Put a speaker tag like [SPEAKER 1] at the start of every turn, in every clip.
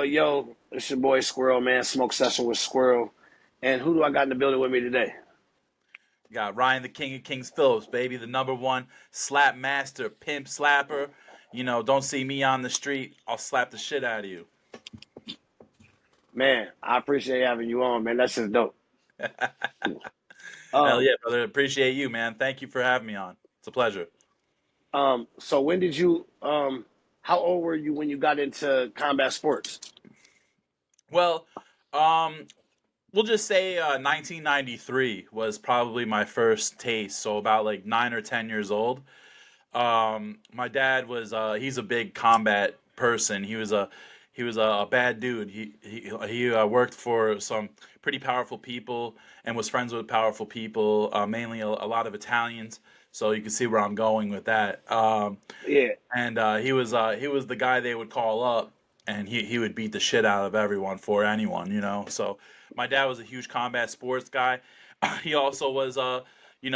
[SPEAKER 1] Yo, it's your boy Squirrel, man. Smoke session with Squirrel. And who do I got in the building with me today?
[SPEAKER 2] Got Ryan the King of Kings Phillips, baby, the number one slap master, pimp slapper. Don't see me on the street, I'll slap the shit out of you.
[SPEAKER 1] Man, I appreciate having you on, man. That's just dope.
[SPEAKER 2] Hell
[SPEAKER 1] Um,
[SPEAKER 2] yeah, brother. Appreciate you, man. Thank you for having me on. It's a pleasure.
[SPEAKER 1] so when did you how old were you when you got into combat sports?
[SPEAKER 2] Well, um, we'll just say 1993 was probably my first taste, so about like 9 or 10 years old. My dad was he's a big combat person. He was a bad dude. He worked for some pretty powerful people and was friends with powerful people, mainly a lot of Italians. So you can see where I'm going with that.
[SPEAKER 1] Yeah.
[SPEAKER 2] And he was the guy they would call up, and he would beat the shit out of everyone for anyone. So my dad was a huge combat sports guy. He also was he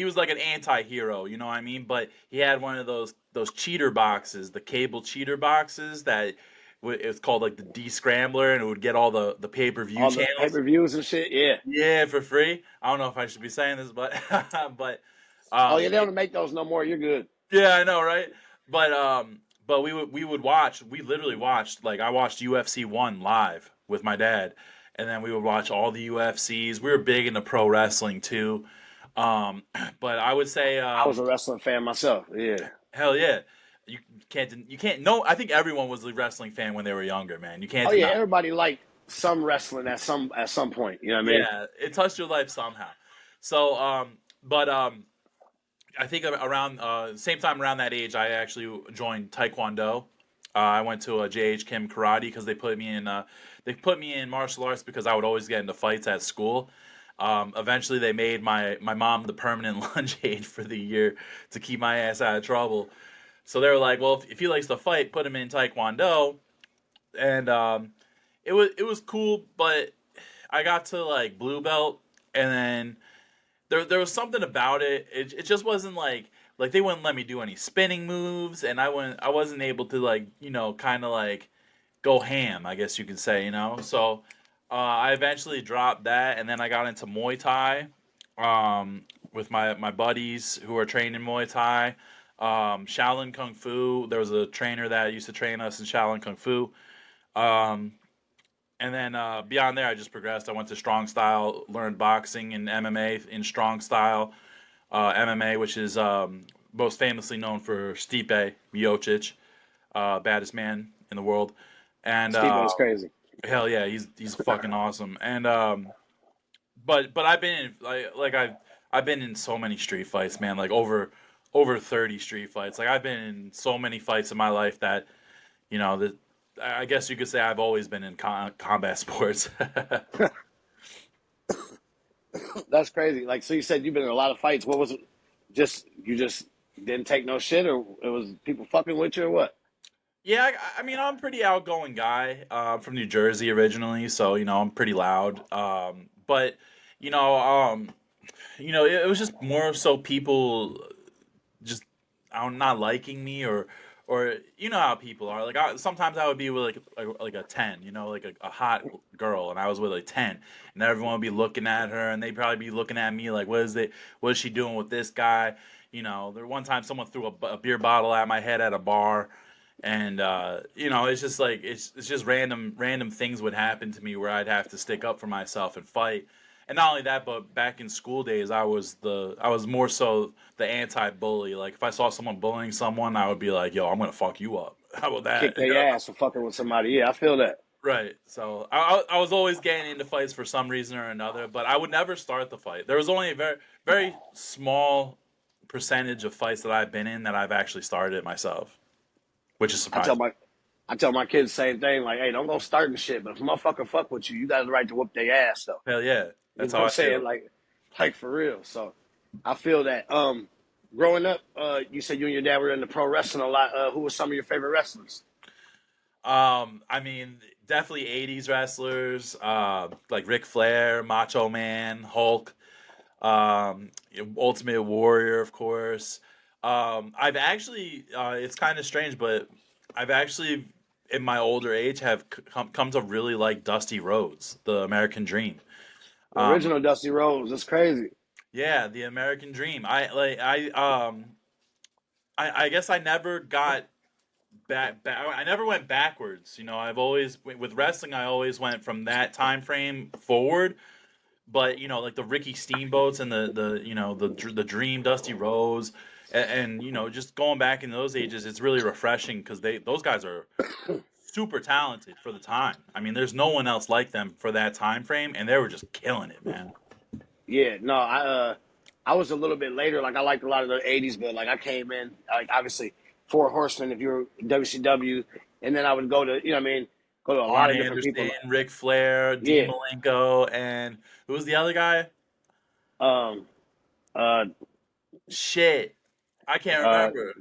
[SPEAKER 2] was like an anti-hero, you know what I mean? But he had one of those cheater boxes, the cable cheater boxes that it's called like the D Scrambler, and it would get all the pay-per-view
[SPEAKER 1] All the
[SPEAKER 2] channels.
[SPEAKER 1] pay-per-views and shit. Yeah.
[SPEAKER 2] Yeah, for free. I don't know if I should be saying this, but but
[SPEAKER 1] Oh yeah,
[SPEAKER 2] um
[SPEAKER 1] they don't make those no more. You're good.
[SPEAKER 2] yeah, I know, right? But we would watch. We literally watched, like, I watched UFC one live with my dad, and then we would watch all the UFCs. We were big into pro wrestling too. But I would say,
[SPEAKER 1] I was a wrestling fan myself. Yeah.
[SPEAKER 2] hell yeah, you can't no. I think everyone was a wrestling fan when they were younger, man. You can't
[SPEAKER 1] Oh yeah,
[SPEAKER 2] deny.
[SPEAKER 1] everybody liked some wrestling at some point. You know what I mean?
[SPEAKER 2] Yeah, it touched your life somehow. So, but I think around same time around that age, I actually joined Taekwondo. I went to a JH Kim karate because they put me in martial arts because I would always get into fights at school. Eventually, they made my mom the permanent lunch aide for the year to keep my ass out of trouble. So they were like, "Well, if he likes to fight, put him in Taekwondo." And it was cool, but I got to like blue belt, and then there was something about it. It just wasn't like they wouldn't let me do any spinning moves, and I wasn't able to, like, kind of like go ham, I guess you could say. So I eventually dropped that, and then I got into Muay Thai, with my buddies who are trained in Muay Thai. Shaolin Kung Fu. There was a trainer that used to train us in Shaolin Kung Fu. Um, and then beyond there, I just progressed. I went to strong style, learned boxing and MMA in strong style. MMA, which is most famously known for Stipe Miocic, baddest man in the world. And
[SPEAKER 1] Steve is crazy.
[SPEAKER 2] hell yeah, he's fucking awesome. And but I've been in, I've been in so many street fights, man. Like over 30 street fights. Like, I've been in so many fights in my life that that I guess you could say I've always been in combat sports.
[SPEAKER 1] That's crazy. Like, so you said you've been in a lot of fights. What was it? Just you just didn't take no shit, or it was people fucking with you, or what?
[SPEAKER 2] Yeah, I mean, I'm a pretty outgoing guy. I'm from New Jersey originally, so I'm pretty loud. But you know, um, it was just more so people just not liking me, or you know how people are. Like, sometimes I would be with like a 10, like a hot girl, and I was with a 10, and everyone would be looking at her, and they'd probably be looking at me like, what is she doing with this guy? There one time someone threw a beer bottle at my head at a bar, and it's just like it's just random things would happen to me where I'd have to stick up for myself and fight. And not only that, but back in school days, I was more so the anti-bully. Like, if I saw someone bullying someone, I would be like, "Yo, I'm gonna fuck you up." How about that?
[SPEAKER 1] Kick their ass for fucking with somebody. Yeah, I feel that.
[SPEAKER 2] Right. So I was always getting into fights for some reason or another, but I would never start the fight. There was only a very small percentage of fights that I've been in that I've actually started it myself, which is
[SPEAKER 1] I tell
[SPEAKER 2] surprising.
[SPEAKER 1] my I tell my kids the same thing. Like, hey, don't go starting shit. But if a motherfucker fuck with you, you got the right to whoop their ass, though.
[SPEAKER 2] Hell yeah,
[SPEAKER 1] You
[SPEAKER 2] that's
[SPEAKER 1] know what
[SPEAKER 2] how
[SPEAKER 1] I'm
[SPEAKER 2] I
[SPEAKER 1] saying?
[SPEAKER 2] feel.
[SPEAKER 1] Like for real. So I feel that. Growing up, you said you and your dad were into pro wrestling a lot. Who were some of your favorite wrestlers?
[SPEAKER 2] I mean, definitely '80s wrestlers, like Ric Flair, Macho Man, Hulk, Ultimate Warrior, of course. I've actually, it's kind of strange, but I've actually in my older age have come to really like Dusty Rhodes, the American Dream.
[SPEAKER 1] The original Dusty Rhodes. That's crazy.
[SPEAKER 2] Yeah, the American Dream. I guess I never got back. I never went backwards. You know, I've always with wrestling. I always went from that time frame forward. But you know, like the Ricky Steamboats and the Dream Dusty Rhodes, and you know, just going back in those ages, it's really refreshing because those guys are super talented for the time. I mean, there's no one else like them for that time frame, and they were just killing it, man.
[SPEAKER 1] Yeah, no, I was a little bit later. Like I liked a lot of the '80s, but like I came in like obviously Four Horsemen if you're WCW, and then I would go to you know what I mean go to a lot
[SPEAKER 2] Arn
[SPEAKER 1] of different
[SPEAKER 2] Anderson,
[SPEAKER 1] people.
[SPEAKER 2] Ric Flair, Dean
[SPEAKER 1] Yeah,
[SPEAKER 2] Malenko, and who was the other guy?
[SPEAKER 1] um, uh,
[SPEAKER 2] Shit, I can't
[SPEAKER 1] uh,
[SPEAKER 2] remember.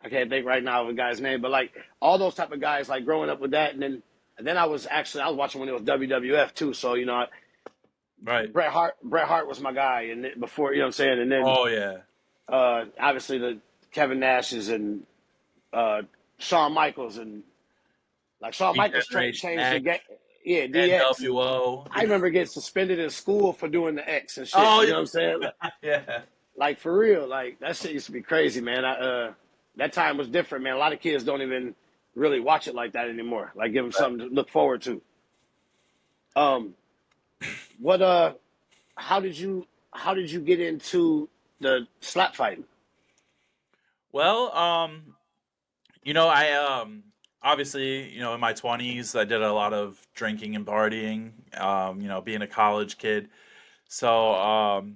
[SPEAKER 1] I can't think right now of a guy's name, but like all those type of guys, like growing up with that, and then I was watching when it was WWF too. So you know,
[SPEAKER 2] Right.
[SPEAKER 1] Bret Hart was my guy, and before you know what I'm saying, and then
[SPEAKER 2] Oh yeah.
[SPEAKER 1] obviously the Kevin Nash's and uh, Shawn Michaels and like Shawn Michaels
[SPEAKER 2] Generation
[SPEAKER 1] changed the
[SPEAKER 2] X,
[SPEAKER 1] game. Yeah, DX. And
[SPEAKER 2] NWO.
[SPEAKER 1] I remember getting suspended in school for doing the X and shit.
[SPEAKER 2] Oh
[SPEAKER 1] You know what I'm saying?
[SPEAKER 2] yeah.
[SPEAKER 1] Like for real, like that shit used to be crazy, man. That time was different, man. A lot of kids don't even really watch it like that anymore. Like give them something to look forward to. Um, what how did you get into the slap fighting?
[SPEAKER 2] Well, you know, I obviously, you know, in my 20s, I did a lot of drinking and partying. You know, being a college kid. So,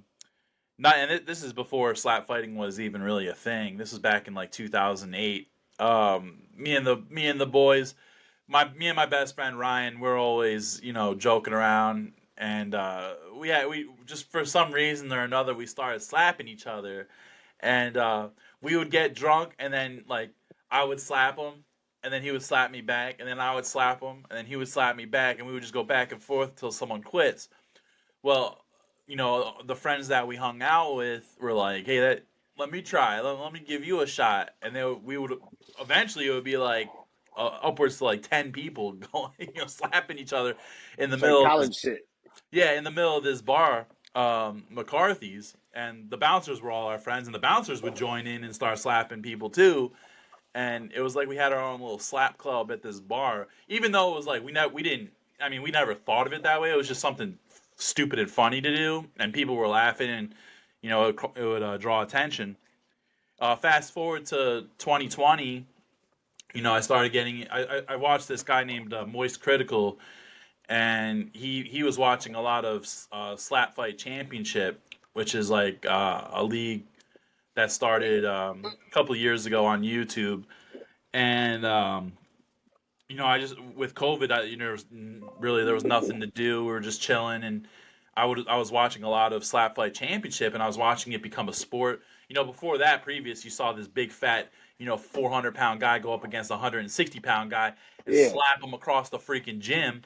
[SPEAKER 2] not and this is before slap fighting was even really a thing. This was back in like 2008. Me and the boys, me and my best friend Ryan, we're always, you know, joking around, and we just for some reason or another we started slapping each other, and we would get drunk, and then like I would slap him, and then he would slap me back, and then I would slap him, and then he would slap me back, and we would just go back and forth till someone quits. Well, you know, the friends that we hung out with were like, "Hey, let me try. Let me give you a shot." And then we would eventually it would be like upwards to like 10 people going, you know, slapping each other in the
[SPEAKER 1] It's like
[SPEAKER 2] middle of this,
[SPEAKER 1] college shit.
[SPEAKER 2] yeah, in the middle of this bar, McCarthy's, and the bouncers were all our friends, and the bouncers would join in and start slapping people too. And it was like we had our own little slap club at this bar, even though it was like we didn't. I mean, we never thought of it that way. It was just something stupid and funny to do, and people were laughing, and you know it would draw attention. Fast forward to 2020, you know, I started getting. I watched this guy named Moist Critical, and he was watching a lot of Slap Fight Championship, which is like a league that started a couple of years ago on YouTube, and you know, I just with COVID, you know, really there was nothing to do. We were just chilling, and I was watching a lot of Slap Fight Championship, and I was watching it become a sport. You know, before that, previous, you saw this big fat, you know, 400-pound guy go up against a 160-pound guy and
[SPEAKER 1] Yeah,
[SPEAKER 2] slap him across the freaking gym. And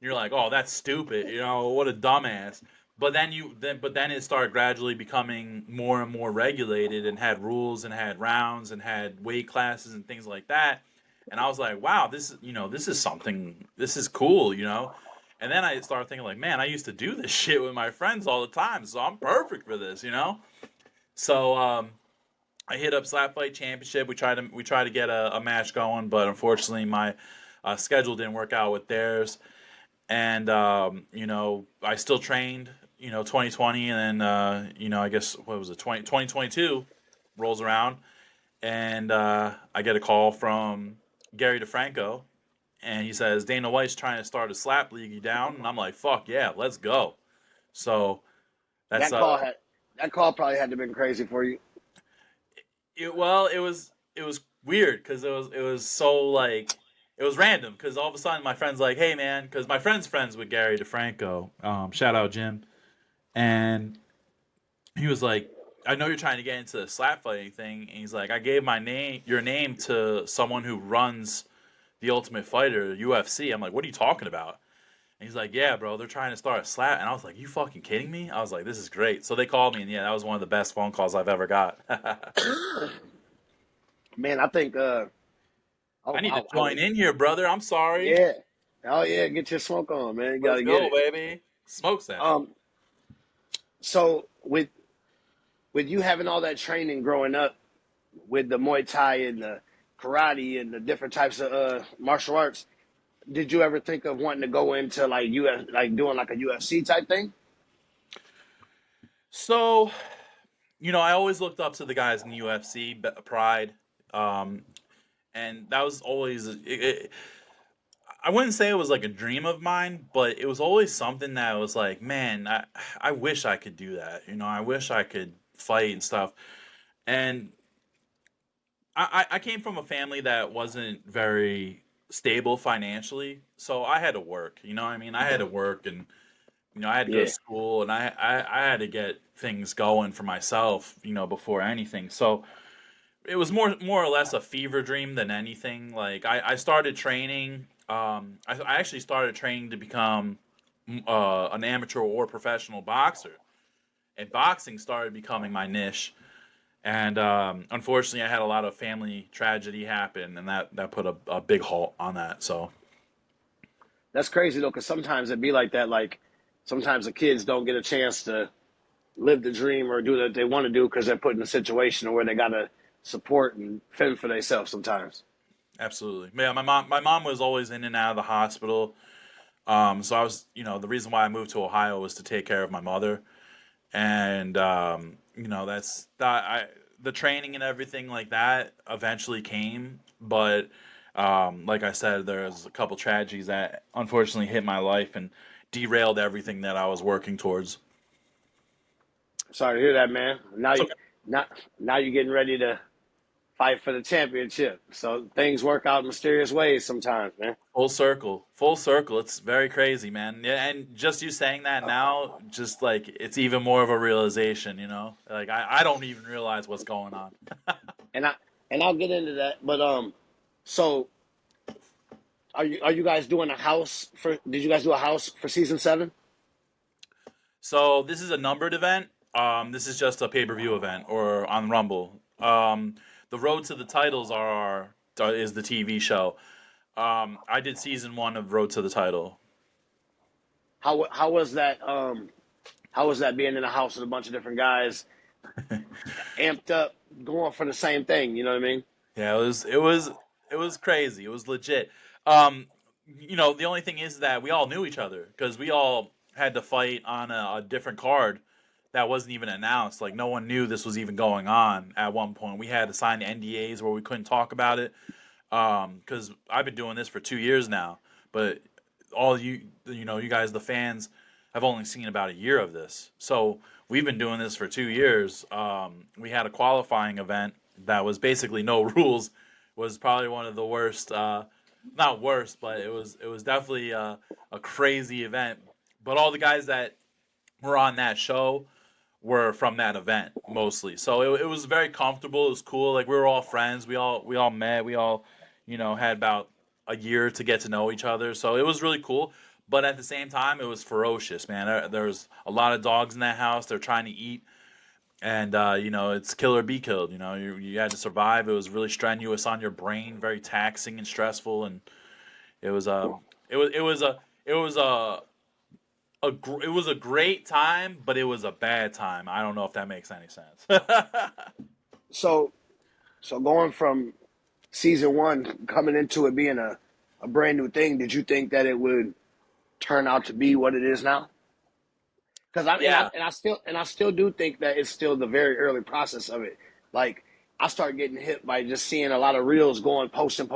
[SPEAKER 2] you're like, oh, that's stupid. You know, what a dumbass. But then it started gradually becoming more and more regulated and had rules and had rounds and had weight classes and things like that. And I was like, wow, this is something, this is cool, you know. And then I started thinking like, man, I used to do this shit with my friends all the time, so I'm perfect for this, you know. So I hit up Slap Fight Championship. We tried to get a match going, but unfortunately my schedule didn't work out with theirs. And you know, I still trained, you know, 2020, and then you know, I guess what was it, 2022 rolls around, and I get a call from Gary DeFranco, and he says Dana White's trying to start a slap league. You down? And I'm like, fuck yeah, let's go. So that's
[SPEAKER 1] that call had that call probably had to have been crazy for you.
[SPEAKER 2] well, it was weird because it was so like it was random because all of a sudden my friend's like, hey man, because my friend's friends with Gary DeFranco. Shout out Jim, and he was like, I know you're trying to get into the slap fighting thing, and he's like, I gave your name to someone who runs the Ultimate Fighter, UFC. I'm like, what are you talking about? And he's like, yeah, bro, they're trying to start a slap. And I was like, you fucking kidding me? I was like, this is great. So they called me, and yeah, that was one of the best phone calls I've ever got.
[SPEAKER 1] Man, I think
[SPEAKER 2] I
[SPEAKER 1] Oh,
[SPEAKER 2] need to
[SPEAKER 1] how
[SPEAKER 2] join
[SPEAKER 1] was?
[SPEAKER 2] in here, brother. I'm sorry.
[SPEAKER 1] Yeah. Oh yeah, get your smoke on, man. You
[SPEAKER 2] Let's
[SPEAKER 1] gotta get
[SPEAKER 2] go,
[SPEAKER 1] it.
[SPEAKER 2] baby. Smoke session.
[SPEAKER 1] Um, so with you having all that training growing up with the Muay Thai and the karate and the different types of martial arts, did you ever think of wanting to go into like like doing like a UFC type thing?
[SPEAKER 2] So, I always looked up to the guys in the UFC, Pride, um, and that was always. I wouldn't say it was like a dream of mine, but it was always something that was like, man, I wish I could do that. I wish I could fight and stuff. And I came from a family that wasn't very stable financially, so I had to work. You know what I mean? I had to work, and I had to go to
[SPEAKER 1] Yeah,
[SPEAKER 2] school, and I had to get things going for myself. Before anything. So it was more or less a fever dream than anything. Like I started training. I actually started training to become an amateur or professional boxer, and boxing started becoming my niche. And unfortunately, I had a lot of family tragedy happen, and that put a big halt on that. So
[SPEAKER 1] that's crazy though, because sometimes it be like that. Like sometimes the kids don't get a chance to live the dream or do what they want to do because they're put in a situation where they gotta support and fend for themselves sometimes.
[SPEAKER 2] absolutely, yeah. My mom was always in and out of the hospital. So I was, the reason why I moved to Ohio was to take care of my mother, and that's that. The training and everything like that eventually came, but like I said, there's a couple tragedies that unfortunately hit my life and derailed everything that I was working towards.
[SPEAKER 1] Sorry to hear that, man.
[SPEAKER 2] So
[SPEAKER 1] Now, now you're getting ready to fight for the championship. So things work out in mysterious ways sometimes, man.
[SPEAKER 2] full circle, full circle. It's very crazy, man. Yeah, and just you saying that now, just like it's even more of a realization. Like I don't even realize what's going on.
[SPEAKER 1] And I and I'll get into that. But so are you guys doing a house for? Did you guys do a house for season 7?
[SPEAKER 2] So this is a numbered event. This is just a pay per view event or on Rumble. The road to the titles is the TV show. I did season one of Road to the Title.
[SPEAKER 1] How was that? How was that being in a house with a bunch of different guys, amped up, going for the same thing? You know what I mean?
[SPEAKER 2] Yeah, it was crazy. It was legit. Um, the only thing is that we all knew each other because we all had to fight on a different card that wasn't even announced. Like no one knew this was even going on at one point. We had to sign NDAs where we couldn't talk about it. Because I've been doing this for 2 years now, but all you guys, the fans, have only seen about a year of this. So we've been doing this for 2 years. We had a qualifying event that was basically no rules. Was probably one of the worst, not worst, but it was definitely a crazy event. But all the guys that were on that show were from that event mostly. So it was very comfortable. It was cool. Like we were all friends. We all met. We all, had about a year to get to know each other. So it was really cool. But at the same time, it was ferocious, man. There was a lot of dogs in that house. They're trying to eat, and it's kill or be killed. You had to survive. It was really strenuous on your brain, very taxing and stressful, and it was it was a great time, but it was a bad time. I don't know if that makes any sense.
[SPEAKER 1] So so going from season 1 coming into it being a brand new thing, did you think that it would turn out to be what it is now? Because
[SPEAKER 2] Yeah,
[SPEAKER 1] I still do think that it's still the very early process of it. Like I start getting hit by just seeing a lot of reels going posting,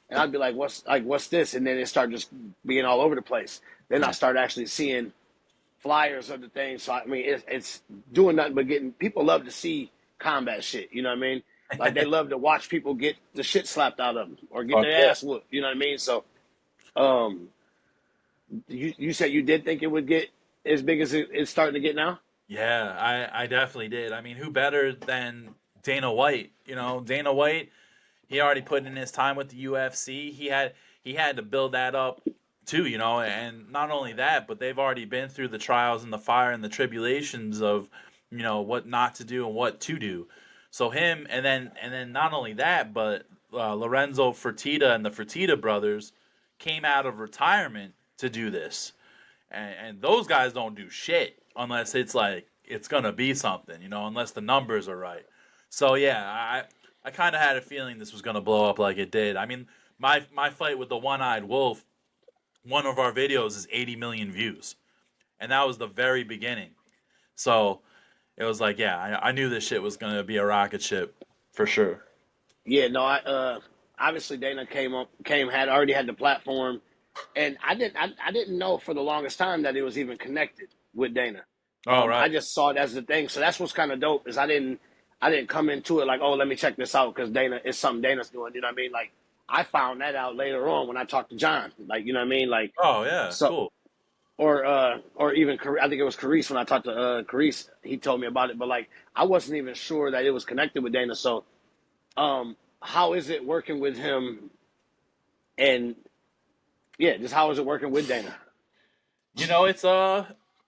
[SPEAKER 1] and I'd be like what's this? And then it start just being all over the place. Then I
[SPEAKER 2] yeah.
[SPEAKER 1] start actually seeing flyers of the thing. So I mean, it's doing nothing but getting people love to see combat shit. You know what I mean? Like they love to watch people get the shit slapped out of them or get
[SPEAKER 2] Fuck
[SPEAKER 1] their
[SPEAKER 2] yeah.
[SPEAKER 1] ass whooped. You know what I mean? So um, you said you did think it would get as big as it's starting to get now.
[SPEAKER 2] Yeah, I definitely did. I mean, who better than Dana White? Dana White, he already put in his time with the UFC. He had to build that up too, and not only that, but they've already been through the trials and the fire and the tribulations of, what not to do and what to do. So him and then not only that, but Lorenzo Fertitta and the Fertitta brothers came out of retirement to do this, and those guys don't do shit unless it's like it's gonna be something, unless the numbers are right. So yeah, I kind of had a feeling this was gonna blow up like it did. I mean, my fight with the one-eyed wolf, one of our videos is 80 million views, and that was the very beginning. So it was like, yeah, I knew this shit was gonna be a rocket ship for sure.
[SPEAKER 1] Yeah, no, I obviously Dana had already had the platform, and I didn't know for the longest time that it was even connected with Dana.
[SPEAKER 2] Oh
[SPEAKER 1] I
[SPEAKER 2] right.
[SPEAKER 1] just saw it as the thing, so that's what's kind of dope is I didn't come into it like, oh, let me check this out because Dana is something Dana's doing. You know what I mean? Like I found that out later on when I talked to John. Like you know what I mean? Like
[SPEAKER 2] Oh yeah,
[SPEAKER 1] so
[SPEAKER 2] cool.
[SPEAKER 1] or even I think it was Carice when I talked to Carice. He told me about it, but like I wasn't even sure that it was connected with Dana. So how is it working with him? And yeah, just how is it working with Dana?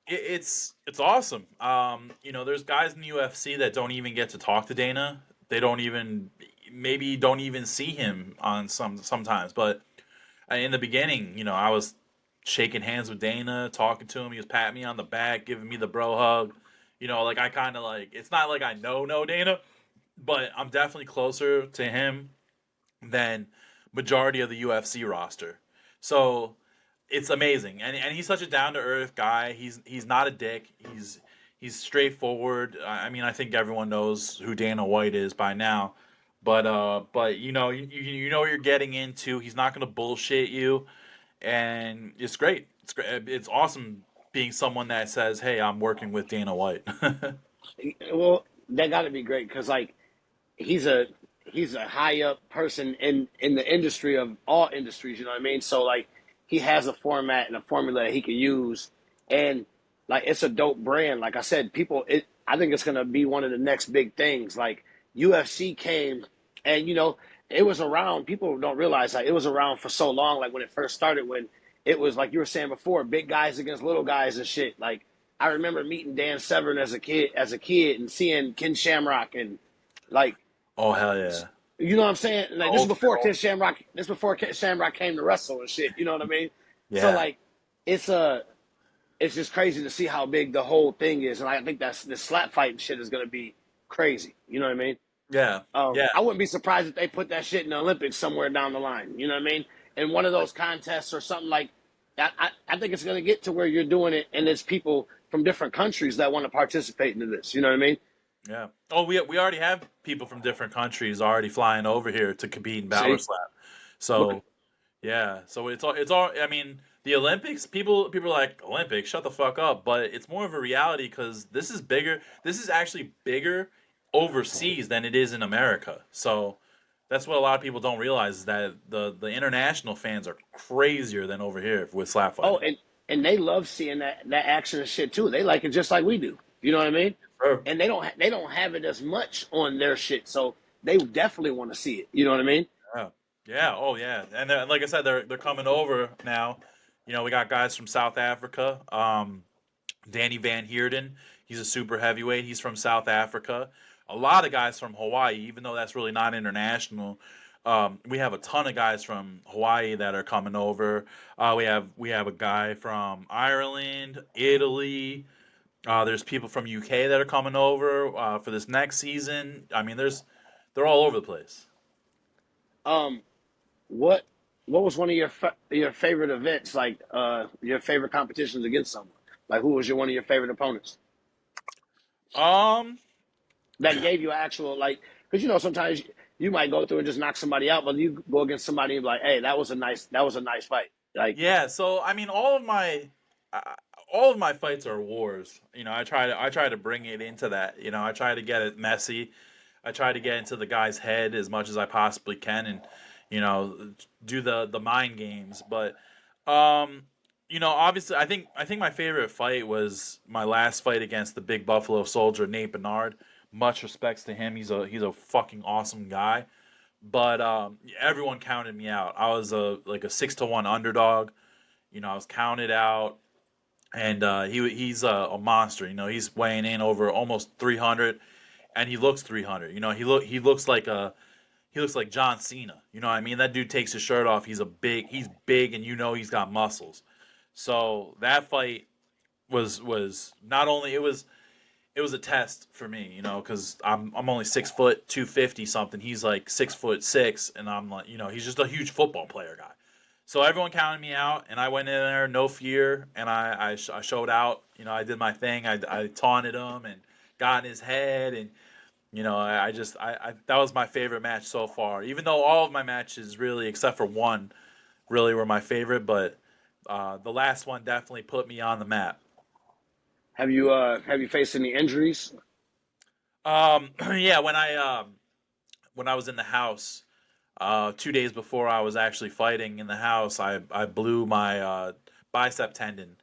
[SPEAKER 2] It's awesome. There's guys in the UFC that don't even get to talk to Dana. They don't even maybe don't even see him on sometimes. But in the beginning, I was shaking hands with Dana, talking to him. He was patting me on the back, giving me the bro hug. Like I kind of like. It's not like I know Dana, but I'm definitely closer to him than majority of the UFC roster. So it's amazing, and he's such a down to earth guy. He's not a dick. He's straightforward. I mean, I think everyone knows who Dana White is by now, but you know what you're getting into. He's not going to bullshit you, and it's great. It's great. It's awesome being someone that says, "Hey, I'm working with Dana White."
[SPEAKER 1] Well, that got to be great because like he's a he's a high up person in the industry of all industries. You know what I mean? So like he has a format and a formula that he can use, and like it's a dope brand. Like I said, I think it's gonna be one of the next big things. Like UFC came, and it was around. People don't realize that it was around for so long. Like when it first started, when it was like you were saying before, big guys against little guys and shit. Like I remember meeting Dan Severn as a kid, and seeing Ken Shamrock and like
[SPEAKER 2] Oh hell yeah!
[SPEAKER 1] you know what I'm saying? Like this is
[SPEAKER 2] Ultimate,
[SPEAKER 1] before Ken Shamrock. This is before Ken Shamrock came to wrestle and shit. You know what I mean? So
[SPEAKER 2] yeah,
[SPEAKER 1] like, it's it's just crazy to see how big the whole thing is, and I think that's this slap fighting shit is gonna be crazy. You know what I mean?
[SPEAKER 2] yeah, yeah.
[SPEAKER 1] I wouldn't be surprised if they put that shit in the Olympics somewhere down the line. You know what I mean? In one of those contests or something like. I think it's gonna get to where you're doing it, and it's people from different countries that want to participate in this. You know what I mean?
[SPEAKER 2] Yeah. Oh, we already have people from different countries already flying over here to compete in Battle
[SPEAKER 1] See,
[SPEAKER 2] Slap.
[SPEAKER 1] look,
[SPEAKER 2] So yeah. So it's all. I mean, the Olympics. People are like Olympics. Shut the fuck up. But it's more of a reality because this is bigger. This is actually bigger overseas than it is in America. So that's what a lot of people don't realize is that the international fans are crazier than over here with slap
[SPEAKER 1] oh,
[SPEAKER 2] fighting.
[SPEAKER 1] and they love seeing that action and shit too. They like it just like we do. You know what I mean?
[SPEAKER 2] Sure.
[SPEAKER 1] And they don't have it as much on their shit, so they definitely want to see it. You know what I mean?
[SPEAKER 2] Yeah. Yeah. Oh, yeah. And like I said, they're coming over now. We got guys from South Africa. Danny Van Heerden, he's a super heavyweight. He's from South Africa. A lot of guys from Hawaii, even though that's really not international. We have a ton of guys from Hawaii that are coming over. We have a guy from Ireland, Italy. There's people from UK that are coming over for this next season. I mean, they're all over the place.
[SPEAKER 1] Um, what what was one of your favorite events? Like your favorite competitions against someone? Like who was one of your favorite opponents
[SPEAKER 2] Um,
[SPEAKER 1] that gave you actual like? Because sometimes you might go through and just knock somebody out, but you go against somebody and be like, hey, that was a nice fight. Like
[SPEAKER 2] Yeah, so I mean, uh, all of my fights are wars. I try to bring it into that. I try to get it messy. I try to get into the guy's head as much as I possibly can, and you know, do the mind games. But um, obviously, I think my favorite fight was my last fight against the Big Buffalo Soldier, Nate Bernard. Much respects to him. He's a fucking awesome guy, but everyone counted me out. I was like a 6-1 underdog. I was counted out, and he's a monster. He's weighing in over almost 300, and he looks 300. He looks like he looks like John Cena. You know what I mean? That dude takes his shirt off. He's big, and he's got muscles. So that fight was not only it was a test for me, because I'm only 6 foot 250 something. He's like 6 foot 6, and I'm like, he's just a huge football player guy. So everyone counted me out, and I went in there no fear, and I showed out. I did my thing. I taunted him and got in his head, and I just I that was my favorite match so far. Even though all of my matches really, except for one, really were my favorite, but the last one definitely put me on the map.
[SPEAKER 1] Have you faced any injuries?
[SPEAKER 2] Yeah, when I was in the house, 2 days before I was actually fighting in the house, I blew my bicep tendon,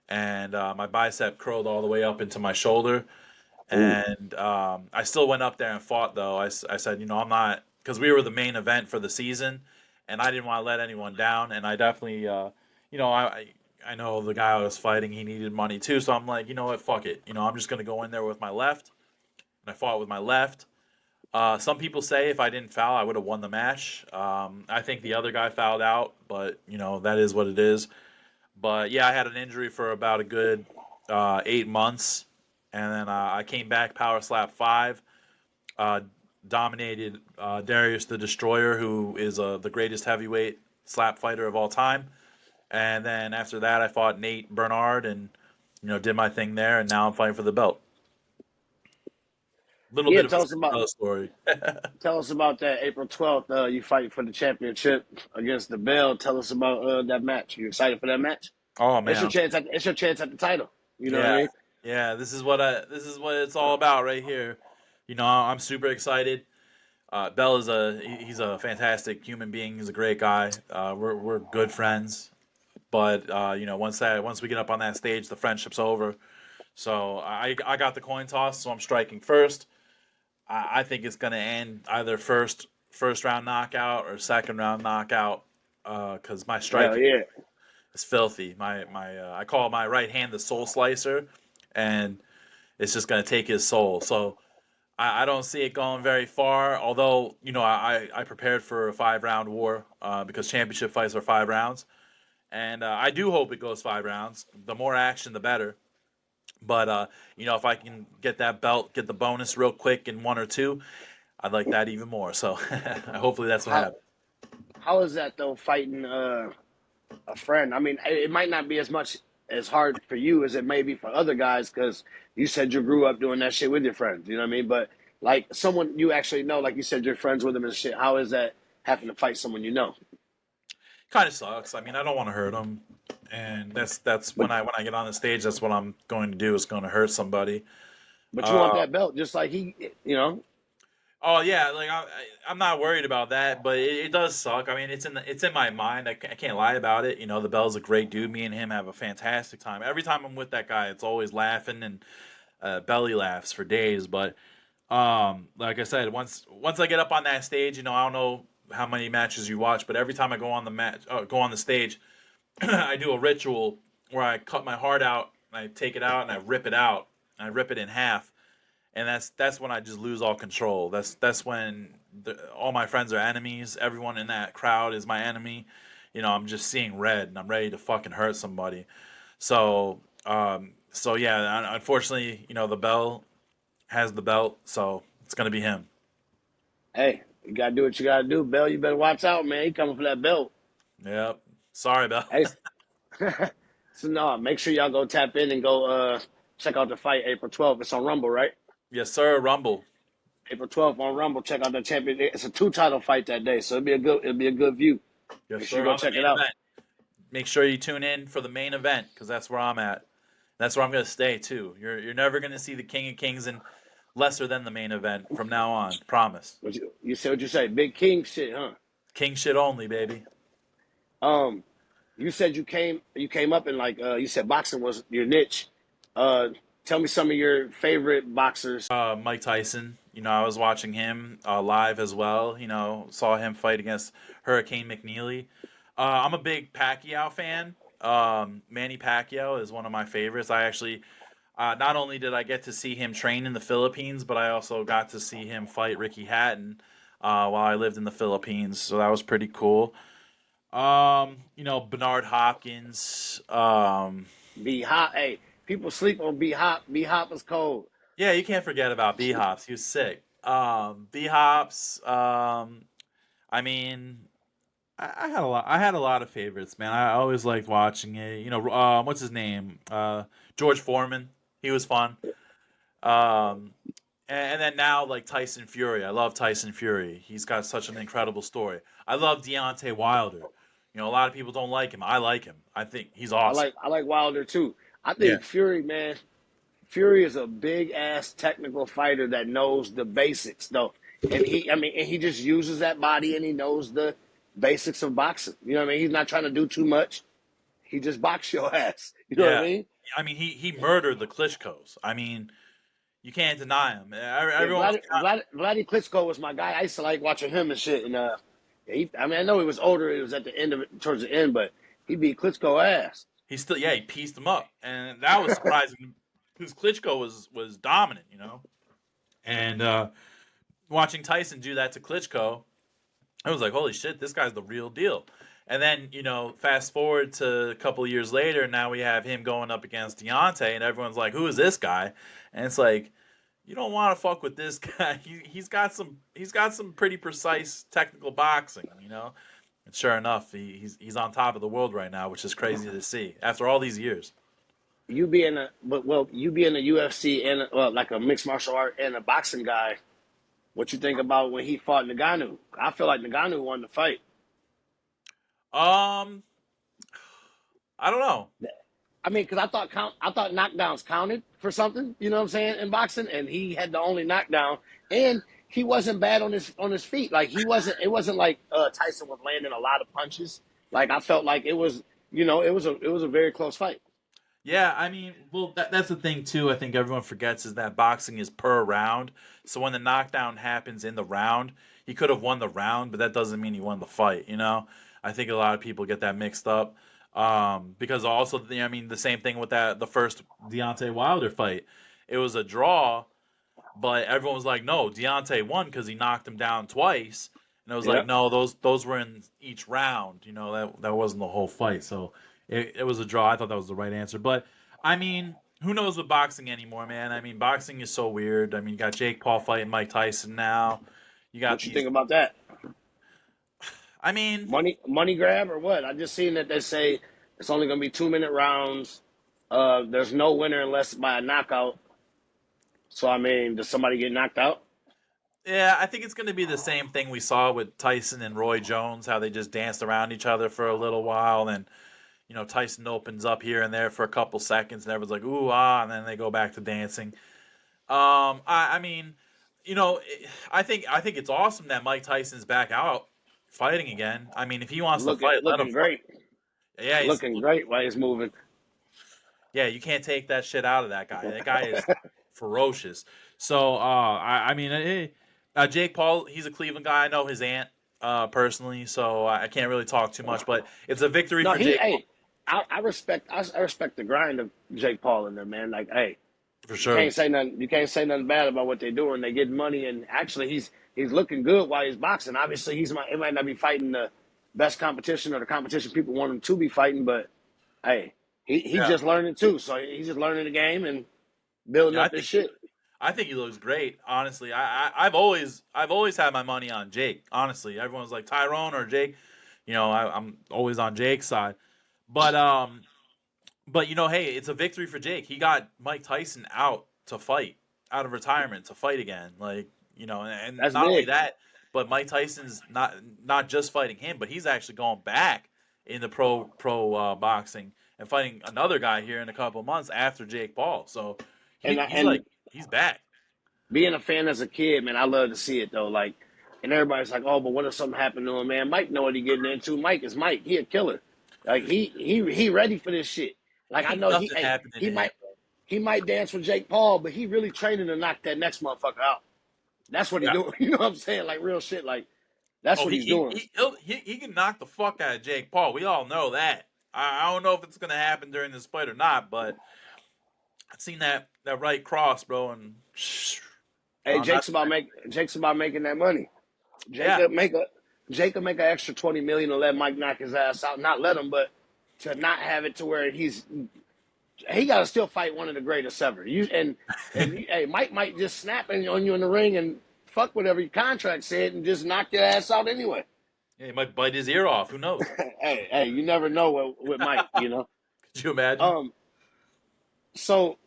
[SPEAKER 2] and my bicep curled all the way up into my shoulder.
[SPEAKER 1] Ooh,
[SPEAKER 2] And I still went up there and fought, though. I said, I'm not, because we were the main event for the season, and I didn't want to let anyone down. And I definitely, you know, I know the guy I was fighting, he needed money too. So I'm like, you know what, fuck it. I'm just going to go in there with my left. And I fought with my left. Some people say if I didn't foul, I would have won the match. I think the other guy fouled out, but that is what it is. But yeah, I had an injury for about a good 8 months, and then I came back, power slap 5, uh, dominated Darius the Destroyer, who is the greatest heavyweight slap fighter of all time. And then after that, I fought Nate Bernard, and did my thing there, and now I'm fighting for the belt. Little
[SPEAKER 1] yeah.
[SPEAKER 2] bit of a Cinderella story.
[SPEAKER 1] Tell us about that April 12th. You fighting for the championship against the Bell. Tell us about that match. You excited for that match?
[SPEAKER 2] Oh
[SPEAKER 1] It's your
[SPEAKER 2] man,
[SPEAKER 1] chance. It's your chance at the title. You know what I
[SPEAKER 2] yeah,
[SPEAKER 1] mean?
[SPEAKER 2] yeah. This is what it's all about right here. I'm super excited. Bell is he's a fantastic human being. He's a great guy. We're good friends, but once we get up on that stage, the friendship's over. So I got the coin toss, so I'm striking first. I think it's gonna end either first round knockout or second round knockout, because my
[SPEAKER 1] Hell
[SPEAKER 2] striking
[SPEAKER 1] yeah.
[SPEAKER 2] is filthy. My I call my right hand the soul slicer, and it's just gonna take his soul. So I don't see it going very far. Although I prepared for a 5 round war, because championship fights are 5 rounds, and I do hope it goes 5 rounds. The more action, the better. But if I can get that belt, get the bonus real quick in one or two, I'd like that even more. So hopefully that's what
[SPEAKER 1] How
[SPEAKER 2] happens.
[SPEAKER 1] how is that though? Fighting a friend. I mean, it might not be as much as hard for you as it may be for other guys because you said you grew up doing that shit with your friends. You know what I mean? But like someone you actually know, like you said, you're friends with them and shit. How is that having to fight someone you know?
[SPEAKER 2] Kind of sucks. I mean, I don't want to hurt him, and that's
[SPEAKER 1] But
[SPEAKER 2] when I get on the stage, that's what I'm going to do, is going to hurt somebody.
[SPEAKER 1] but you want
[SPEAKER 2] Uh,
[SPEAKER 1] that belt just like he. You know.
[SPEAKER 2] Oh yeah, like I'm not worried about that, but it does suck. I mean, it's in my mind. I can't lie about it. The Bell's a great dude. Me and him have a fantastic time. Every time I'm with that guy, it's always laughing and belly laughs for days. But like I said, once I get up on that stage, I don't know how many matches you watch, but every time I go on the stage, I do a ritual where I cut my heart out, and I take it out, and I rip it out, and I rip it in half, and that's when I just lose all control. That's when all my friends are enemies. Everyone in that crowd is my enemy. I'm just seeing red, and I'm ready to fucking hurt somebody. So yeah, unfortunately, the Bell has the belt, so it's gonna be him.
[SPEAKER 1] Hey, you gotta do what you gotta do, Bell. You better watch out, man. He coming for that belt.
[SPEAKER 2] Yep. Sorry, Bell.
[SPEAKER 1] Hey, so no, make sure y'all go tap in and go check out the fight April 12th. It's on Rumble, right?
[SPEAKER 2] Yes, sir. Rumble.
[SPEAKER 1] April 12th on Rumble. Check out the champion. It's a two title fight that day, so it'll be a good view.
[SPEAKER 2] Yes,
[SPEAKER 1] Make sure you
[SPEAKER 2] sir.
[SPEAKER 1] go
[SPEAKER 2] On the
[SPEAKER 1] check it
[SPEAKER 2] main
[SPEAKER 1] out.
[SPEAKER 2] event. Make sure you tune in for the main event, because that's where I'm at. That's where I'm gonna stay too. You're never gonna see the King of Kings in lesser than the main event from now on. Promise.
[SPEAKER 1] You said what you say, Big King shit, huh?
[SPEAKER 2] King shit only, baby.
[SPEAKER 1] Um, you said you came up in like you said boxing was your niche. Uh, tell me some of your favorite boxers.
[SPEAKER 2] Mike Tyson. I was watching him live as well. Saw him fight against Hurricane McNeely. I'm a big Pacquiao fan. Manny Pacquiao is one of my favorites. I actually, not only did I get to see him train in the Philippines, but I also got to see him fight Ricky Hatton while I lived in the Philippines, so that was pretty cool. Bernard Hopkins.
[SPEAKER 1] B Hop, hey, people sleep on B Hop. B Hop is cold.
[SPEAKER 2] Yeah, you can't forget about B Hops. He was sick. B Hops. I mean, I had a lot. I had a lot of favorites, man. I always liked watching it. What's his name? George Foreman. He was fun. Um, and then now like Tyson Fury. I love Tyson Fury. He's got such an incredible story. I love Deontay Wilder. A lot of people don't like him. I like him. I think he's awesome.
[SPEAKER 1] I like Wilder too. I
[SPEAKER 2] Yeah.
[SPEAKER 1] think Fury, man, Fury is a big ass technical fighter that knows the basics though. And he just uses that body and he knows the basics of boxing. You know what I mean? He's not trying to do too much. He just box your ass. You know what I
[SPEAKER 2] Yeah.
[SPEAKER 1] mean?
[SPEAKER 2] I mean, he murdered the Klitschko's. I mean, you can't deny him.
[SPEAKER 1] Yeah,
[SPEAKER 2] Everyone was kind
[SPEAKER 1] Vladdy Klitschko was my guy. I used to like watching him and shit. And I mean, I know he was older. It was at the end of it, towards the end, but he beat Klitschko ass.
[SPEAKER 2] he still he pieced him up, and that was surprising because Klitschko was dominant, and watching Tyson do that to Klitschko, I was like, holy shit, this guy's the real deal. And then, fast forward to a couple of years later, now we have him going up against Deontay, and everyone's like, who is this guy? And it's like, you don't want to fuck with this guy. He's got some pretty precise technical boxing. And sure enough, he's on top of the world right now, which is crazy to see after all these years.
[SPEAKER 1] You being a UFC and like a mixed martial art and a boxing guy. What you think about when he fought Ngannou? I feel like Ngannou won the fight.
[SPEAKER 2] Um, I don't know.
[SPEAKER 1] I mean, because I thought knockdowns counted for something. You know what I'm saying in boxing, and he had the only knockdown, and he wasn't bad on his feet. Like he wasn't. It wasn't like Tyson was landing a lot of punches. Like I felt like it was. It was a very close fight.
[SPEAKER 2] Yeah, I mean, well, that's the thing too. I think everyone forgets is that boxing is per round. So when the knockdown happens in the round, he could have won the round, but that doesn't mean he won the fight. I think a lot of people get that mixed up. Because also, I mean, the same thing with the first Deontay Wilder fight. It was a draw, but everyone was like, no, Deontay won because he knocked him down twice. And it was
[SPEAKER 1] Yeah.
[SPEAKER 2] like, no, those were in each round. That wasn't the whole fight. So it was a draw. I thought that was the right answer. But I mean, who knows with boxing anymore, man? I mean, boxing is so weird. I mean, you got Jake Paul fighting Mike Tyson now. You got
[SPEAKER 1] What you
[SPEAKER 2] these.
[SPEAKER 1] think about that?
[SPEAKER 2] I mean,
[SPEAKER 1] Money grab or what? I just seen that they say it's only going to be 2 minute rounds. There's no winner unless by a knockout. So I mean, does somebody get knocked out?
[SPEAKER 2] yeah, I think it's going to be the same thing we saw with Tyson and Roy Jones, how they just danced around each other for a little while, and Tyson opens up here and there for a couple seconds, and everyone's like, ooh, ah, and then they go back to dancing. I mean, I think it's awesome that Mike Tyson's back out fighting again. I mean, if he wants to fight, let him
[SPEAKER 1] Looking
[SPEAKER 2] fight.
[SPEAKER 1] great,
[SPEAKER 2] Yeah,
[SPEAKER 1] looking great while he's moving.
[SPEAKER 2] yeah, you can't take that shit out of that guy. That guy is ferocious. So, I mean, Jake Paul, he's a Cleveland guy. I know his aunt personally, so I can't really talk too much. But it's a victory
[SPEAKER 1] No,
[SPEAKER 2] for Jake Paul
[SPEAKER 1] I respect the grind of Jake Paul in there, man. Like, hey,
[SPEAKER 2] for sure.
[SPEAKER 1] you can't say nothing bad about what they're doing. They get money, and actually, he's looking good while he's boxing. Obviously, it might not be fighting the best competition or the competition people want him to be fighting, but hey, he's
[SPEAKER 2] Yeah,
[SPEAKER 1] just learning too. So he's just learning the game and building
[SPEAKER 2] yeah. I
[SPEAKER 1] up his
[SPEAKER 2] think
[SPEAKER 1] shit.
[SPEAKER 2] I think he looks great. Honestly, I've always had my money on Jake. Honestly, everyone's like Tyrone or Jake. I'm always on Jake's side. But hey, it's a victory for Jake. He got Mike Tyson out of retirement to fight again. Like and
[SPEAKER 1] That's
[SPEAKER 2] not only
[SPEAKER 1] big.
[SPEAKER 2] that, but Mike Tyson's not just fighting him, but he's actually going back in the pro boxing and fighting another guy here in a couple of months after Jake Paul. So he's like
[SPEAKER 1] And
[SPEAKER 2] he's back.
[SPEAKER 1] being a fan as a kid, man, I love to see it though. Like, and everybody's like, "Oh, but what if something happened to him, man?" Mike know what he getting into. Mike is Mike. He a killer. Like he ready for this shit. Like I
[SPEAKER 2] Ain't
[SPEAKER 1] know
[SPEAKER 2] nothing happening to him.
[SPEAKER 1] he might dance with Jake Paul, but he really training to knock that next motherfucker out. That's what he
[SPEAKER 2] Yeah.
[SPEAKER 1] doing. You know what I'm saying? Like real shit. Like that's
[SPEAKER 2] Oh,
[SPEAKER 1] what he's doing.
[SPEAKER 2] he can knock the fuck out of Jake Paul. We all know that. I don't know if it's gonna happen during this fight or not, but I've seen that right cross, bro, and
[SPEAKER 1] Hey,
[SPEAKER 2] not
[SPEAKER 1] Jake's about making that money.
[SPEAKER 2] Yeah.
[SPEAKER 1] Jacob make a Jacob make an extra 20 million to let Mike knock his ass out. Not let him, but to not have it to where he got to still fight one of the greatest ever. Hey, Mike might just snap on you in the ring and fuck whatever your contract said and just knock your ass out anyway.
[SPEAKER 2] Yeah, he might bite his ear off. Who knows?
[SPEAKER 1] Hey, you never know with Mike, you know.
[SPEAKER 2] Could you imagine?
[SPEAKER 1] Um, so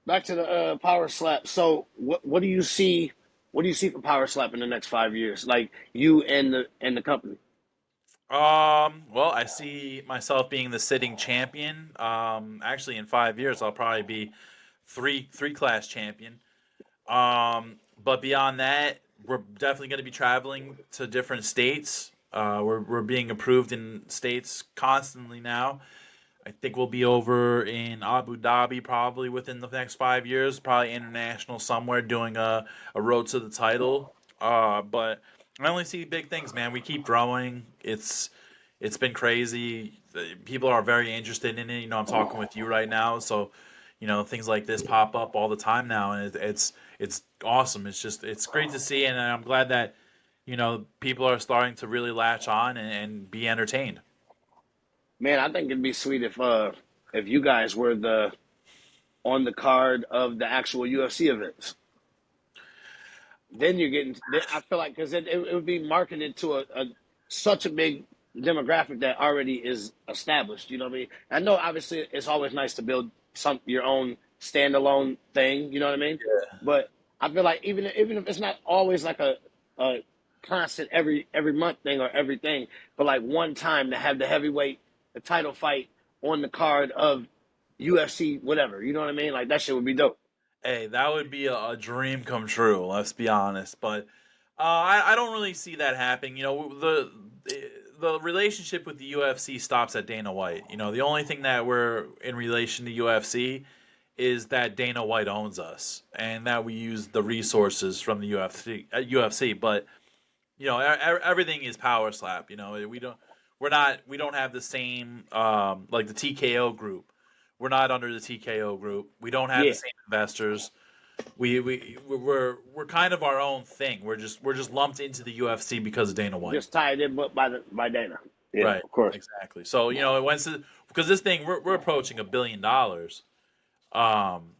[SPEAKER 1] back to the power slap. So what do you see? What do you see for power slap in the next 5 years? Like you and the company.
[SPEAKER 2] Well, I see myself being the sitting champion. Actually, in 5 years, I'll probably be three class champion. But beyond that, we're definitely going to be traveling to different states. We're being approved in states constantly now. I think we'll be over in Abu Dhabi probably within the next 5 years, probably international somewhere doing a road to the title. But I only see big things, man. We keep growing. It's been crazy. People are very interested in it. I'm talking with you right now, so things like this pop up all the time now, and it's awesome. It's great to see, and I'm glad that people are starting to really latch on and be entertained.
[SPEAKER 1] Man, I think it'd be sweet if you guys were the on the card of the actual UFC events. Then you're getting. I feel like because it would be marketed to a such a big demographic that already is established. You know what I mean? I know obviously it's always nice to build your own standalone thing. You know what I mean? But I feel like even if it's not always like a constant every month thing or everything, but like one time to have the heavyweight the title fight on the card of UFC whatever. You know what I mean? Like that shit would be dope.
[SPEAKER 2] Hey, that would be a dream come true. Let's be honest, but I don't really see that happening. The relationship with the UFC stops at Dana White. The only thing that we're in relation to UFC is that Dana White owns us and that we use the resources from the UFC. But everything is power slap. We don't have the same like the TKO group. We're not under the TKO group. We don't have the
[SPEAKER 1] Yeah,
[SPEAKER 2] same investors. We're kind of our own thing. We're just lumped into the UFC because of Dana White.
[SPEAKER 1] just tied in by Dana. Yeah,
[SPEAKER 2] Right.
[SPEAKER 1] of course.
[SPEAKER 2] Exactly. So it went to because this thing we're approaching $1 billion um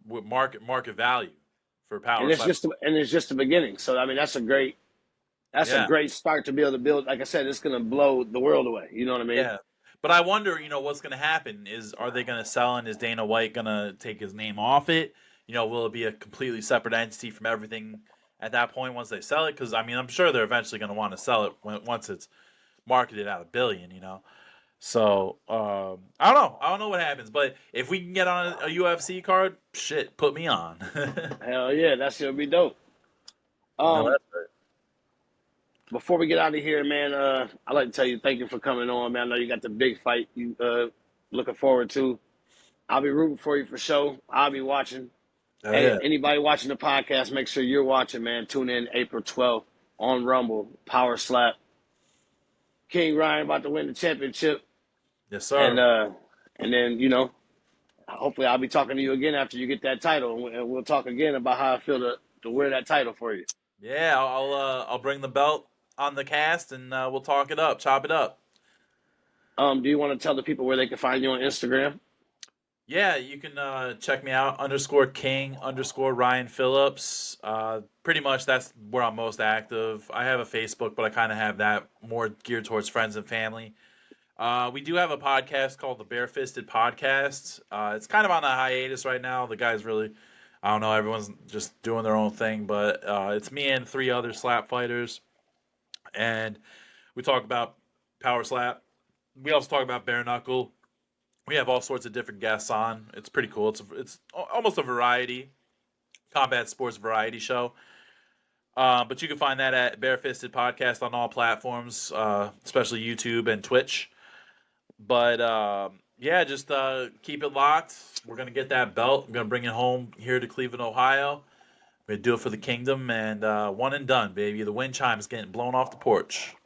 [SPEAKER 2] with market value for
[SPEAKER 1] And
[SPEAKER 2] Power
[SPEAKER 1] it's
[SPEAKER 2] Slap.
[SPEAKER 1] just the beginning. So I mean, that's a
[SPEAKER 2] Yeah.
[SPEAKER 1] great start to be able to build. Like I said, it's going to blow the world away. You know what I mean?
[SPEAKER 2] Yeah. But I wonder, what's going to happen is are they going to sell and is Dana White going to take his name off it? Will it be a completely separate entity from everything at that point once they sell it? Because, I mean, I'm sure they're eventually going to want to sell it once it's marketed at $1 billion. So, I don't know. I don't know what happens. But if we can get on a UFC card, shit, put me on.
[SPEAKER 1] Hell yeah, that's gonna be dope. Um,
[SPEAKER 2] That's right.
[SPEAKER 1] Before we get out of here, man, I'd like to tell you thank you for coming on, man. I know you got the big fight you looking forward to. I'll be rooting for you for sure. I'll be watching.
[SPEAKER 2] Oh,
[SPEAKER 1] Hey,
[SPEAKER 2] yeah.
[SPEAKER 1] anybody watching the podcast, make sure you're watching, man. Tune in April 12th on Rumble. Power Slap. King Ryan about to win the championship.
[SPEAKER 2] Yes,
[SPEAKER 1] And
[SPEAKER 2] sir.
[SPEAKER 1] then, hopefully I'll be talking to you again after you get that title. And we'll talk again about how I feel to wear that title for you.
[SPEAKER 2] Yeah, I'll bring the belt on the cast and we'll talk it up, chop it up.
[SPEAKER 1] Do you want to tell the people where they can find you on Instagram?
[SPEAKER 2] Yeah, you can check me out _King _Ryan Phillips. Pretty much that's where I'm most active. I have a Facebook, but I kind of have that more geared towards friends and family. We do have a podcast called the Barefisted Podcast. It's kind of on a hiatus right now. The guys really, I don't know, everyone's just doing their own thing, but it's me and three other slap fighters, and we talk about power slap. We also talk about bare knuckle. We have all sorts of different guests on. It's pretty cool. It's almost a variety combat sports variety show. But you can find that at Barefisted Podcast on all platforms, especially YouTube and Twitch. But yeah, just keep it locked. We're gonna get that belt. I'm gonna bring it home here to Cleveland, Ohio. We're gonna do it for the kingdom, and one and done, baby. The wind chime's getting blown off the porch.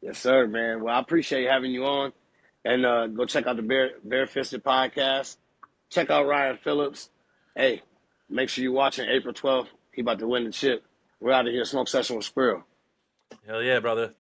[SPEAKER 1] Yes, sir, man. Well, I appreciate having you on. And go check out the Barefisted Podcast. Check out Ryan Phillips. Hey, make sure you're watching April 12th. He about to win the chip. We're out of here. Smoke session with Squirrel.
[SPEAKER 2] Hell yeah, brother.